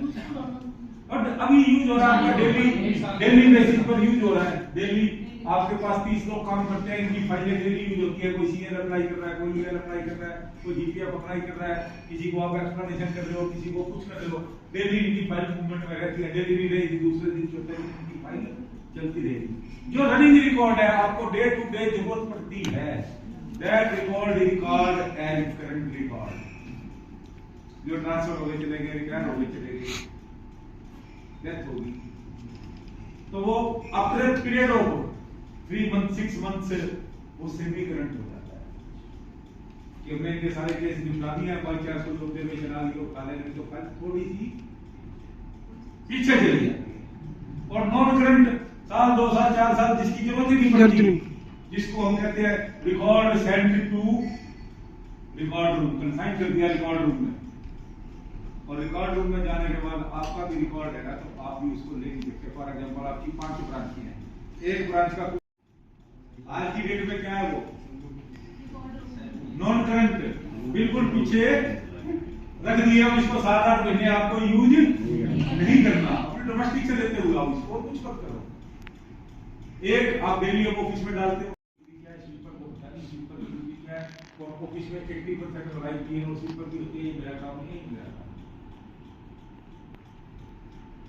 और अभी यूज हो रहा है, डेली बेसिस पर यूज हो रहा है। डेली आपके पास 30 लोग काम करते हैं, इनकी फाइलें डेली यूज होती है। कोई सीएल अप्लाई कर रहा है, कोई ईएल अप्लाई कर रहा है, कोई जीपीएफ अप्लाई कर रहा है, किसी को आप एक्सप्लेनेशन कर रहे हो, किसी को कुछ कर रहे हो, डेली इनकी फाइल मूवमेंट में रहती है। डेली नहीं रहेगी, दूसरे दिन चौथे दिन इनकी फाइल चलती रहेगी। जो रनिंग रिकॉर्ड है, आपको डे टू डे जरूरत पड़ती है, that record is called as current record. जो ट्रांसफर हो गए चले गए, रिटायर हो गए चले गए, डेथ होगी, तो वो after a period of 3 month 6 month से वो सेमी करंट हो जाता है कि हमने इनके सारे केस निपटा दिए, बाई चांस को लोग में चला लिया, उठा लेंगे तो फाइल थोड़ी सी पीछे चली जाती है। और नॉन करंट साल 2 साल 4 साल जिसकी जरूरत ही नहीं पड़ती, जिसको हम कहते हैं record send to record room, consign कर दिया रिकॉर्ड रूम में, और रिकॉर्ड रूम में जाने के बाद आपका भी रिकॉर्ड है तो आप भी उसको ले सकते। फॉर एग्जांपल आपकी 5 ब्रांच हैं, एक ब्रांच का आज की डेट में क्या है वो नॉन करंट, बिल्कुल पीछे रख दिया इसको। 7-8 महीने आपको यूज नहीं करना, अपने डोमेस्टिक से लेते हुए आप इसको कुछ मत करो। एक आप डेली ऑफिस में डालते हो, स्वीपर को होता है, स्वीपर की क्या है, ऑफिस में 80% वैरायटी की है, और स्वीपर की होती है मेरा काम नहीं, मेरा काम।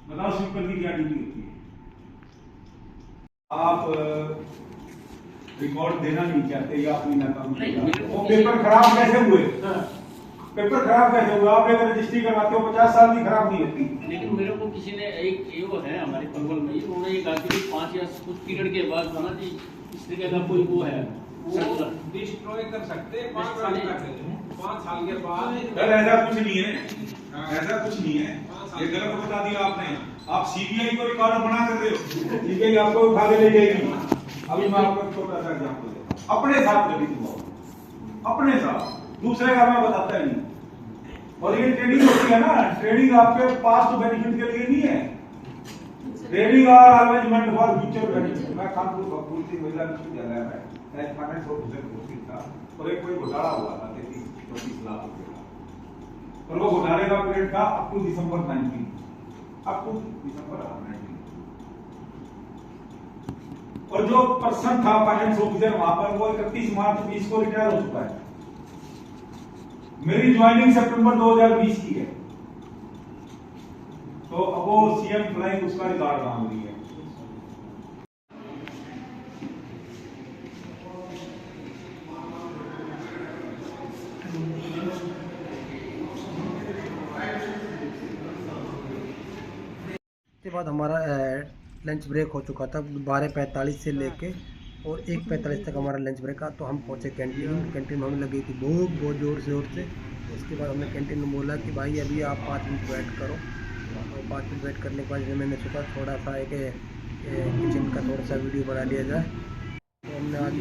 बताओ स्वीपर की क्या ड्यूटी होती है? आप रिकॉर्ड देना नहीं चाहते या अपनी नाकाम, वो पेपर खराब कैसे हुए, पेपर खराब कैसे हुए? आप अगर रजिस्ट्री करवाते हो 50 साल की खराब नहीं होती। लेकिन मेरे को किसी ने एक वो है हमारे पंगल में, उन्होंने ये कहा कि 5 या कुछ पीरियड के बाद था ना जी, इस तरीके का कोई वो है, वो डिस्ट्रॉय कर सकते हैं 5 साल के बाद। सर ऐसा कुछ नहीं है, ऐसा कुछ नहीं है, ये गलत बता दिया आपने। आप सीबीआई को रिकॉर्ड बना कर रहे हो, सीबीआई आपको उठा के ले जाएगी। अभी मैं आपको छोटा सा एग्जांपल देता हूं, अपने साथ कभी तुम अपने साथ, दूसरे का मैं बताता ही नहीं। और ये ट्रेनिंग होती है ना, ट्रेनिंग आपके पास्ट बेनिफिट के लिए नहीं है, ट्रेनिंग और अरेंजमेंट फॉर फ्यूचर बेनिफिट। मैं कानपुर फैकल्टी महिला विश्वविद्यालय में एक फाइनेंस ऑफिसर पोस्टिंग था, और एक कोई घोटाला हुआ था 33-34 लाख रुपए का, और वो घोटाले का पीरियड था up to December 19, up to December 19। और जो पर्सन था फाइनेंस ऑफिसर वहां पर, वो 31 मार्च 20 को रिटायर हो चुका है। मेरी ज्वाइनिंग सितंबर 2020 की है, तो अब वो सीएम फ्लाइंग उसका रिकॉर्ड मांग रही है। उसके बाद हमारा लंच ब्रेक हो चुका था 12:45 से लेके और 1:45 तक हमारा लंच ब्रेक था। तो हम पहुंचे कैंटीन में हमें लगी थी भूख बहुत ज़ोर से। उसके बाद हमने कैंटीन में बोला कि भाई अभी आप 5 मिनट वेट करो, और 5 मिनट वेट करने के बाद मैंने सोचा थोड़ा सा एक किचन का थोड़ा सा वीडियो बना लिया जाए। तो हमने आज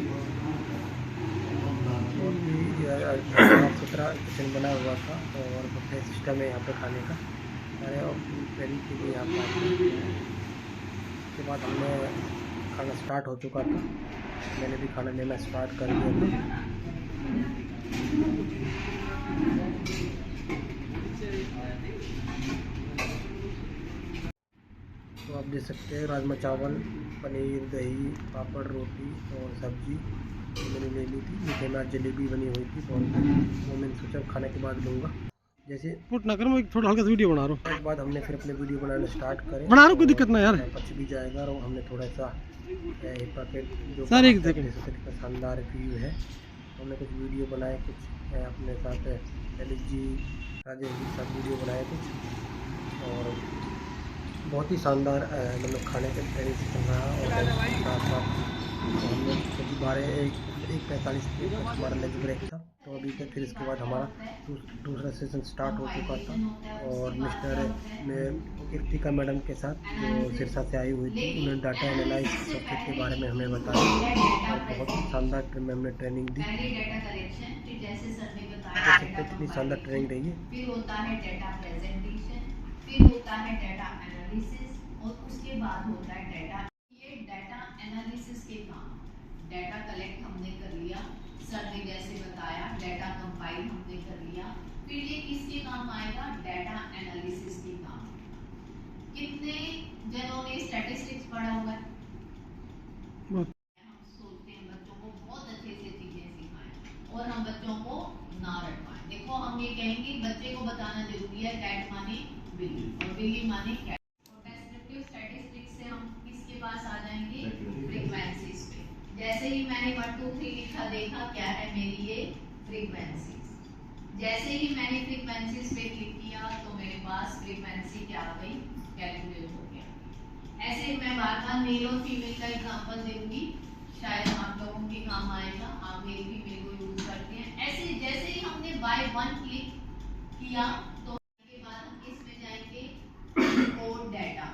बहुत ही साफ सुथरा किचन बना हुआ था, और अपने सिस्टम है यहाँ पे खाने का, सारे ट्रेनिंग के लिए यहाँ पर। उसके बाद हमने खाना स्टार्ट हो चुका था, मैंने भी खाना लेना स्टार्ट कर दिया था। तो आप देख सकते हैं राजमा चावल, पनीर, दही, पापड़, रोटी और सब्जी मैंने ले ली थी। मीठे में जलेबी बनी हुई थी, तो वो मैंने सोचा खाने के बाद लूँगा। जैसे पुट ना कर, मैं थोड़ा हल्का सा वीडियो बना रहा हूँ। उसके बाद हमने फिर अपने वीडियो बनाना स्टार्ट करें, बना रहा हूँ, कोई दिक्कत ना यार, बच भी जाएगा। और हमने थोड़ा सा जो सर एक सेकंड का शानदार व्यू है, हमने कुछ वीडियो बनाए, कुछ अपने साथ ललित जी, राजेश जी के साथ वीडियो बनाए कुछ, और बहुत ही शानदार मतलब खाने के ट्रेनिंग से चल रहा है। और साथ साथ हम लोग क्योंकि 1:45 पे हमारा लंच ब्रेक था, तो अभी तक फिर इसके बाद हमारा दूसरा सेशन स्टार्ट हो चुका था। और मिस्टर कृतिका मैडम के साथ जो सिरसा से आई हुई थी, उन्होंने डाटा एनालिसिस सॉफ्टवेयर के बारे में हमें बताया और बहुत ही शानदार में हमने ट्रेनिंग दी। डेटा कलेक्शन, फिर जैसे सर ने देख बताया सकते हैं कितनी शानदार ट्रेनिंग रही है। फिर होता है डेटा प्रेजेंटेशन, फिर होता है डेटा एनालिसिस और उसके बाद होता है डेटा। ये डेटा एनालिसिस के काम, डेटा कलेक्ट हमने कर लिया, सर ने जैसे बताया डेटा कंपाइल हमने कर लिया, फिर ये किसके काम आएगा? डेटा एनालिसिस के काम। कितने जनों ने स्टैटिस्टिक्स पढ़ा हुआ है? हम सोचते हैं बच्चों को बहुत अच्छे से चीजें सिखाएं और हम बच्चों को ना रटवाएं। देखो हम ये कहेंगे बच्चे को बताना जरूरी है, कैट माने बिल्ली और बिल्ली माने कैट। और डेस्क्रिप्टिव स्टैटिस्टिक्स से हम किसके पास आ जाएंगे? फ्रीक्वेंसीज पे। जैसे ही मैंने 1 2 3 लिखा, देखा क्या है मेरी ये फ्रीक्वेंसीज। जैसे ही मैंने फ्रीक्वेंसीज पे क्लिक किया तो मेरे पास फ्रीक्वेंसी क्या आ गई? कैलकुलेट हो गया। ऐसे मैं बार-बार मेल और फीमेल का एग्जांपल दूंगी, शायद आप लोगों के काम आएगा। आप मेल फीमेल को यूज करते हैं। ऐसे जैसे ही हमने बाय 1 क्लिक किया तो उसके बाद हम किस में जाएंगे? Import data.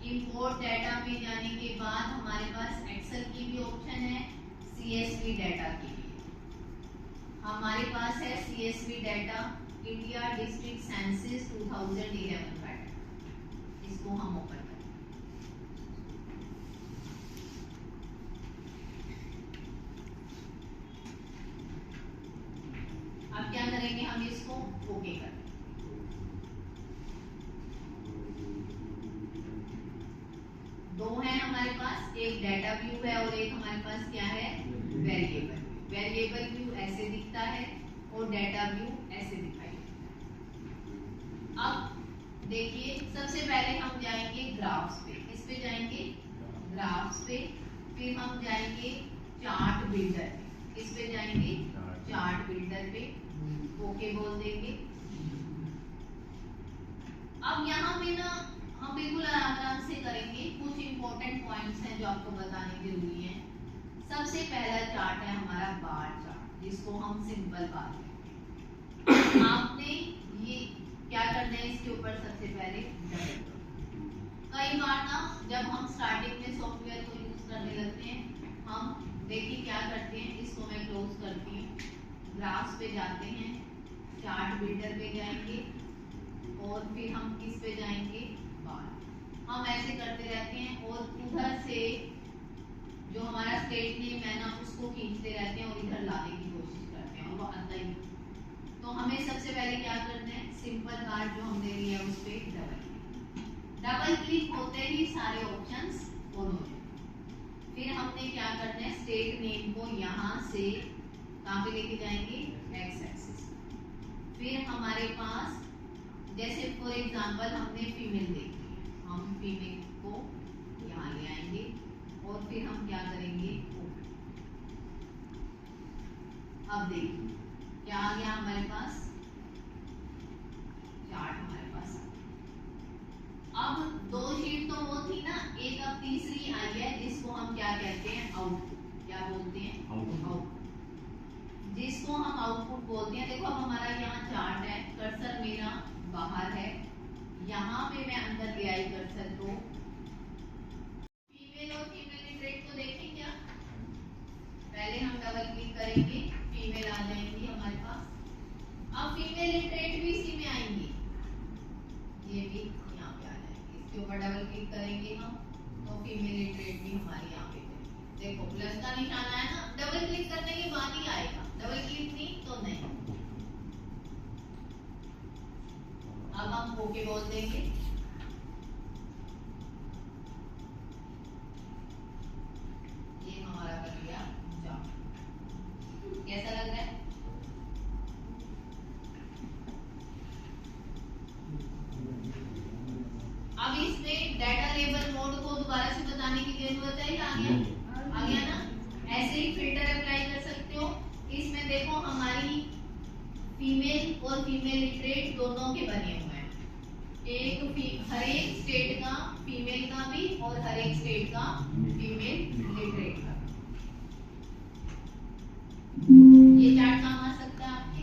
इंपोर्ट डेटा में जाने के बाद हमारे पास एक्सेल की भी ऑप्शन है, CSV डेटा की भी हमारे पास है। CSV data India district census 2011 pattern, इसको हम ओपन करें। अब क्या करेंगे? हम इसको ओके करें। दो है हमारे पास, एक डेटा व्यू है और एक हमारे पास क्या है? वेरिएबल। वेरिएबल व्यू ऐसे दिखता है और डेटा व्यू ऐसे दिखाई देता है। अब देखिए सबसे पहले हम जाएंगे ग्राफ्स पे। किस पे जाएंगे? ग्राफ्स पे। फिर हम जाएंगे चार्ट बिल्डर पे। किस पे जाएंगे? चार्ट बिल्डर पे। ओके बोल देंगे। अब यहाँ पे ना हम बिल्कुल आराम से करेंगे। कुछ इंपॉर्टेंट पॉइंट्स हैं जो आपको बताने जरूरी है। सबसे पहला चार्ट है हमारा बार चार्ट, जिसको हम सिंपल बार कहते हैं। आपने ये क्या करना है? इसके ऊपर सबसे पहले डबल। कई बार ना जब हम स्टार्टिंग में सॉफ्टवेयर को यूज करने लगते हैं, हम देखिए क्या करते हैं। इसको मैं क्लोज करती हूँ। ग्राफ्स पे जाते हैं, चार्ट बिल्डर पे जाएंगे और फिर हम किस पे जाएंगे? बार। हम ऐसे करते रहते हैं और उधर से जो हमारा स्टेट नेम है ना, उसको खींचते रहते हैं और इधर लाने की कोशिश करते हैं और वो आता ही नहीं। तो हमें सबसे पहले क्या करना है? सिंपल बार जो हमने लिया उस पे डबल क्लिक होते ही सारे ऑप्शंस ऑन हो जाएंगे। फिर हमने क्या करना है? स्टेट नेम को यहाँ से कहाँ पे लेके जाएंगे? X axis. फिर हमारे पास जैसे फॉर एग्जांपल हमने फीमेल देखी है, हम फीमेल को यहाँ ले आएंगे और फिर हम क्या करेंगे? अब देखिए क्या आ गया हमारे पास? चार्ट हमारे पास। अब दो शीट तो वो थी ना, एक अब तीसरी आई है जिसको हम क्या कहते हैं? आउटपुट। क्या बोलते हैं? आउटपुट। जिसको हम आउटपुट बोलते हैं। देखो अब हमारा यहाँ चार्ट है, कर्सर मेरा बाहर है, यहाँ पे मैं अंदर ले आई कर्सर को। फीमेल और फीमेल लिटरेट को देखें क्या? पहले हम डबल क्लिक करेंगे, फीमेल आ जाएंगी हमारे पास। अब फीमेल लिटरेट भी इसी में आएंगी, ये भी यहाँ पे आ जाएंगे। इसके ऊपर डबल क्लिक करेंगे हम तो फीमेल लिटरेट भी हमारी यहाँ पे देखो प्लस का निशान आया ना, डबल क्लिक करने के बाद ही आएगा, डबल क्लिक नहीं तो नहीं। अब हम ओके बोल देंगे। ये हमारा कर लिया जॉब। कैसा लग रहा है? अब इसमें डाटा लेबल मोड को दोबारा से बताने की जरूरत है या आ गया ना? ऐसे ही फिल्टर अप्लाई कर सकते हो। इसमें देखो हमारी फीमेल और फीमेल लिटरेट दोनों के बने हुए हैं। हर एक स्टेट का फीमेल का भी और हर एक स्टेट का फीमेल लिटरेट का। ये चार्ट काम आ सकता है आपके।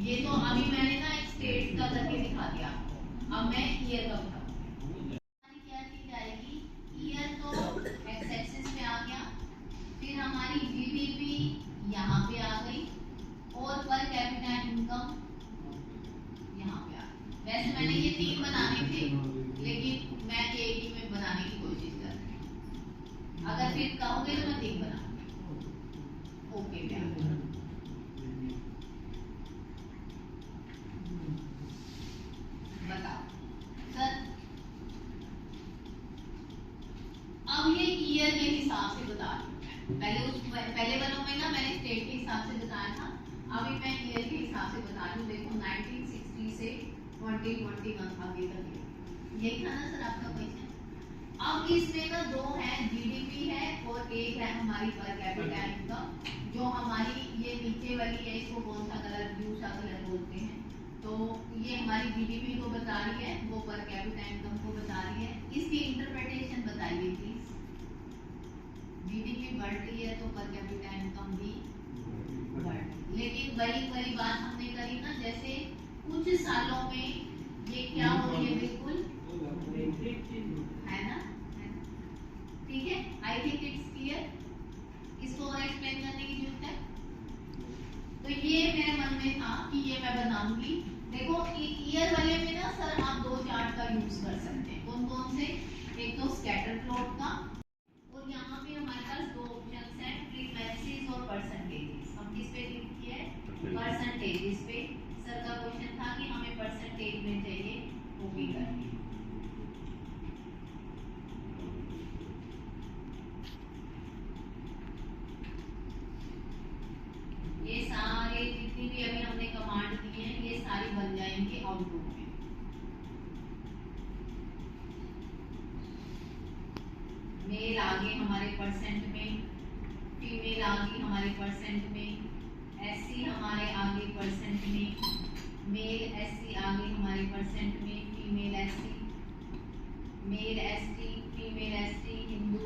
ये तो अभी मैंने ना एक स्टेट का करके दिखा दिया आपको, अब मैं ईयर का बताऊंगी। क्या चीज आएगी, ईयर तो एक्स एक्सिस पे आ गया, फिर हमारी जीडीपी यहाँ पे आ गई और पर कैपिटा इनकम यहाँ पे आ गई। वैसे मैंने ये 3 बनाने थे लेकिन मैं एक ही में बनाने की कोशिश कर रही हूँ। अगर फिर कहोगे तो मैं 3 बनाऊंगी। ओके पे आ गया। बताओ सर, अब ये ईयर के हिसाब से बता रही हूँ। पहले वालों में ना मैंने स्टेट के हिसाब से बताया था, अभी मैं ईयर के हिसाब से बता रही हूँ। देखो 1960 से 2021 आगे तक यही था ना सर आपका क्वेश्चन। अब इसमें ना 2 है, जीडीपी है और एक है हमारी पर कैपिटा इनकम। जो हमारी ये नीचे वाली है, इसको कौन सा कलर, ब्लू सा कलर बोलते हैं। तो ये हमारी जीडीपी को बता रही है, वो पर कैपिटा इनकम को बता रही है। इसकी इंटरप्रिटेशन बताइए प्लीज। जीडीपी बढ़ रही है तो पर कैपिटा इनकम भी बढ़ रही है, लेकिन वही बात हमने करी ना, जैसे कुछ सालों में ये क्या हो रही है, बिल्कुल है ना, ठीक है। I think it's clear. इसको और एक्सप्लेन करने की जरूरत है। तो ये मेरे मन में था कि ये मैं बनाऊंगी। देखो ईयर वाले में ना सर आप 2 चार्ट का यूज कर सकते हैं। कौन कौन से, एक तो स्कैटर प्लॉट का, और यहाँ पे हमारे पास 2 ऑप्शंस हैं, फ्रीक्वेंसीज और परसेंटेजेस। हम किस पे क्लिक किया है, परसेंटेजेस पे। सर का क्वेश्चन था कि हमें परसेंटेज में चाहिए, ओके करनी। ये सारे जितनी भी अभी हमने कमांड दी है ये सारी बन जाएंगे आउटपुट में। मेल आगे हमारे परसेंट में, फीमेल आगे हमारे परसेंट में, एससी हमारे आगे परसेंट में, मेल एससी आगे हमारे परसेंट में, female SC, male ST, female ST, Hindu,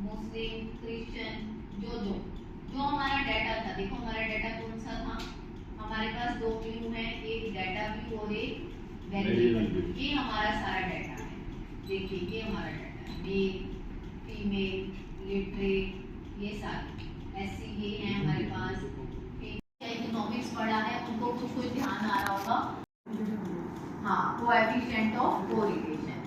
Muslim, Christian, जो हमारा डाटा था। देखो हमारा डाटा कौन सा था, हमारे पास 2 व्यू है, एक डाटा व्यू और एक वेरिएबल। ये हमारा सारा डाटा है। देखिए ये हमारा डाटा है, मेल, फीमेल, लिटरेट, ये सारे ऐसे ये है हमारे पास। इकोनॉमिक्स पढ़ा है उनको कुछ ध्यान आ रहा होगा। हाँ, कोएफिशिएंट ऑफ कोरिलेशन।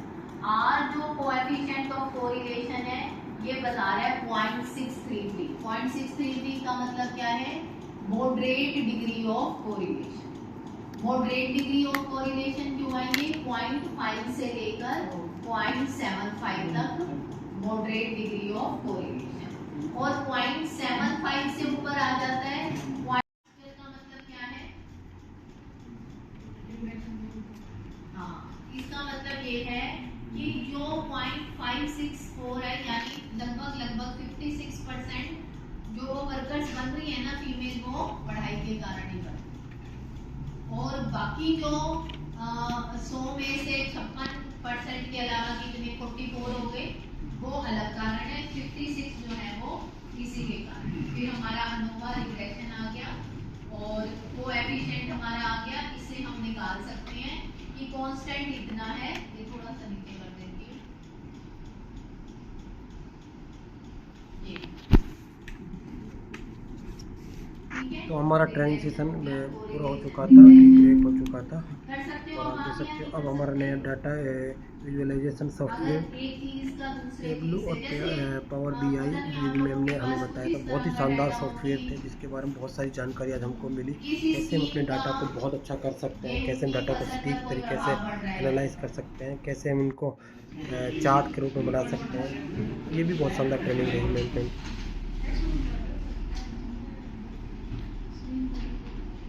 आर जो कोएफिशिएंट ऑफ कोरिलेशन है ये बता रहा है 0.633। 0.633 का मतलब क्या है, moderate degree of correlation. Moderate degree of correlation क्यों आएंगे, 0.5 से लेकर 0.75 तक मॉडरेट डिग्री ऑफ कोरिलेशन। और 0.75 से ऊपर आ जाता है, का मतलब क्या है, हाँ इसका मतलब ये है कि जो 0.564 है यानी लगभग 56% जो वर्कर्स बन रही है ना फीमेल, वो पढ़ाई के कारण ही बन, और बाकी जो 100 में से 56% के अलावा कितने 44 हो गए, वो अलग कारण है। 56 जो है वो इसी के कारण। फिर हमारा अनोवा रिग्रेशन आ गया और कोएफिशिएंट हमारा आ गया। इससे हम निकाल सकते हैं कि कांस्टेंट इतना है। ये थोड़ा सा नीचे कर देती हूँ, तो हमारा ट्रेनिंग सेशन पूरा हो चुका था, ब्रेक हो चुका था, और आप देख सकते हो अब हमारा नया डाटा विजुअलाइजेशन सॉफ्टवेयर टेबलू और पावर BI मैम ने हमें बताया था। बहुत ही शानदार सॉफ्टवेयर थे जिसके बारे में बहुत सारी जानकारी आज हमको मिली। कैसे हम अपने डाटा को बहुत अच्छा कर सकते हैं, कैसे हम डाटा को सटीक तरीके से एनालाइज कर सकते हैं, कैसे हम इनको चार्ट के रूप में बना सकते हैं। ये भी बहुत शानदार ट्रेनिंग रही मैम।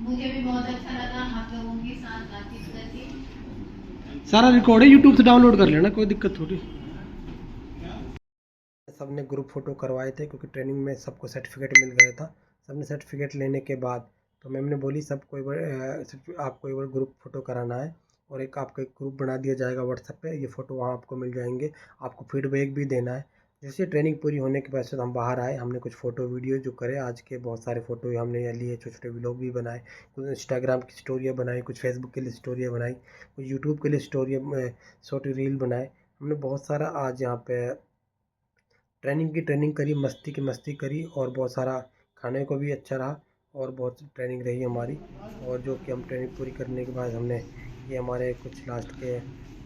मुझे भी बहुत अच्छा लगा आप लोगों के साथ बातचीत करके। सारा रिकॉर्ड है यूट्यूब से डाउनलोड कर लेना, कोई दिक्कत थोड़ी। सबने ग्रुप फ़ोटो करवाए थे क्योंकि ट्रेनिंग में सबको सर्टिफिकेट मिल गया था। सबने सर्टिफिकेट लेने के बाद तो मैम ने बोली सबको एक बार आपको एक बार ग्रुप फ़ोटो कराना है और एक आपका एक ग्रुप बना दिया जाएगा व्हाट्सएप पे, ये फ़ोटो वहाँ आपको मिल जाएंगे। आपको फीडबैक भी देना है। जैसे ट्रेनिंग पूरी होने के बाद से हम बाहर आए, हमने कुछ फ़ोटो वीडियो जो करे आज के बहुत सारे फ़ोटो हमने यहाँ लिए, छोटे छोटे व्लॉग भी बनाए, कुछ इंस्टाग्राम की स्टोरियाँ बनाई, कुछ फेसबुक के लिए स्टोरियाँ बनाई, कुछ यूट्यूब के लिए स्टोरियाँ शॉर्ट रील बनाए। हमने बहुत सारा आज यहाँ पे ट्रेनिंग करी, मस्ती की मस्ती करी और बहुत सारा खाने को भी अच्छा रहा और बहुत ट्रेनिंग रही हमारी। और जो कि हम ट्रेनिंग पूरी करने के बाद हमने ये हमारे कुछ लास्ट के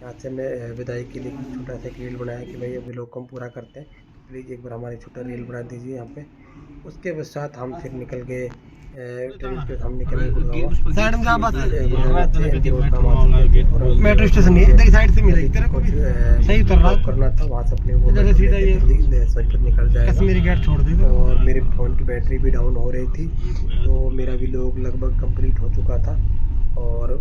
यहाँ से हमने विदाई के लिए कुछ छोटा सा एक रील बनाया कि भाई अभी लोग कम पूरा करते हैं तो प्लीज़ एक बार हमारे छोटा रील बना दीजिए यहाँ पे। उसके पश्चात हम फिर निकल गए ट्रेनिंग पे, हम निकल गए गुड़गांव साइड में जहाँ बस मेट्रो स्टेशन नहीं है, इधर की साइड से मिलेगी तेरे को भी। सही उतर रहा करना था वहाँ से अपने वो इधर से सीधा ये सोनीपत निकल जाएगा। कश्मीरी गेट छोड़ दे। और मेरे फ़ोन की बैटरी भी डाउन हो रही थी तो मेरा भी लोग लगभग कंप्लीट हो चुका था। और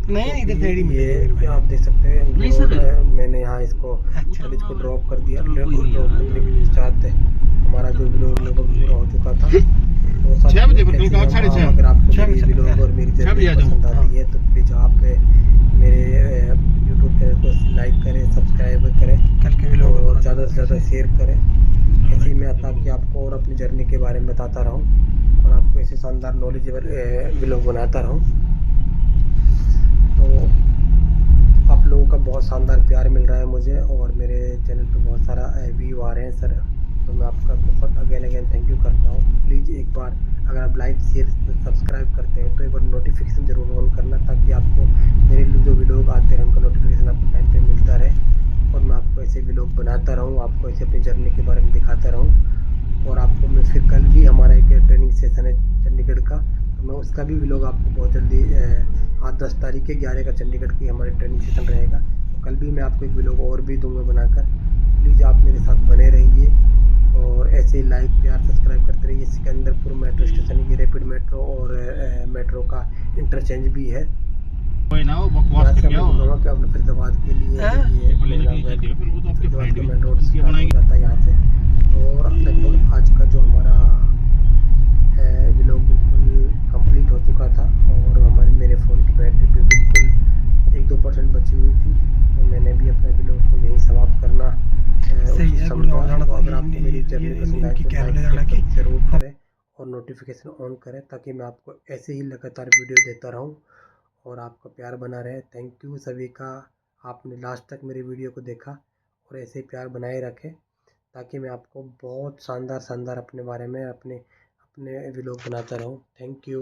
नहीं इधर साइड ही ये आप देख सकते हैं मैंने यहाँ इसको कल इसको ड्रॉप कर दिया। ड्रॉप करने के साथ हमारा जो व्लॉग लगभग पूरा हो चुका था। तो अगर आपको मेरी व्लॉग और मेरी जर्नी पसंद आती है तो प्लीज़ आप मेरे यूट्यूब चैनल को लाइक करें, सब्सक्राइब करें कल के व्लॉग और ज़्यादा से ज़्यादा शेयर करें। ऐसे ही मैं ताकि आपको और अपनी जर्नी के बारे में बताता रहूँ और आपको ऐसे शानदार नॉलेजेबल व्लॉग बनाता रहूँ। तो आप लोगों का बहुत शानदार प्यार मिल रहा है मुझे और मेरे चैनल पे बहुत सारा व्यू आ रहे हैं सर, तो मैं आपका बहुत अगेन थैंक यू करता हूँ। प्लीज़ एक बार अगर आप लाइक शेयर सब्सक्राइब करते हैं तो एक बार नोटिफिकेशन ज़रूर ऑन करना ताकि आपको मेरे जो व्लॉग आते हैं उनका नोटिफिकेशन आपको टाइम पे मिलता रहे और मैं आपको ऐसे व्लॉग बनाता रहूँ, आपको ऐसे अपनी जर्नी के बारे में दिखाता रहूँ। और आपको मैं फिर कल भी हमारा एक ट्रेनिंग सेशन है चंडीगढ़ का, तो मैं उसका भी व्लॉग आपको बहुत जल्दी 10 तारीख के 11 का चंडीगढ़ की हमारी ट्रेनिंग सेशन रहेगा, तो कल भी मैं आपको एक व्लॉग और भी दूंगा बनाकर। प्लीज़ आप मेरे साथ बने रहिए और ऐसे ही लाइक प्यार सब्सक्राइब करते रहिए। सिकंदरपुर मेट्रो स्टेशन ये रैपिड मेट्रो और मेट्रो का इंटरचेंज भी है। यहाँ से हम लोग अपने फरीदाबाद के लिए ये फरीदाबाद का मेन रोड स्टार्ट हो जाता है यहाँ से। और लगभग आज का जो हमारा व्लॉग बिल्कुल कंप्लीट हो चुका था और मेरे फ़ोन की बैटरी भी बिल्कुल 1-2% बची हुई थी, तो मैंने भी अपने व्लॉग को यहीं समाप्त करना समझा। तो अगर आपको मेरी जर्नी पसंद आए तो लाइक ज़रूर करें और नोटिफिकेशन ऑन करें ताकि मैं आपको ऐसे ही लगातार वीडियो देता रहूं और आपका प्यार बना रहे। थैंक यू सभी का, आपने लास्ट तक मेरी वीडियो को देखा और ऐसे ही प्यार बनाए रखें ताकि मैं आपको बहुत शानदार अपने बारे में अपने व्लॉग बनाता रहूं। Thank you.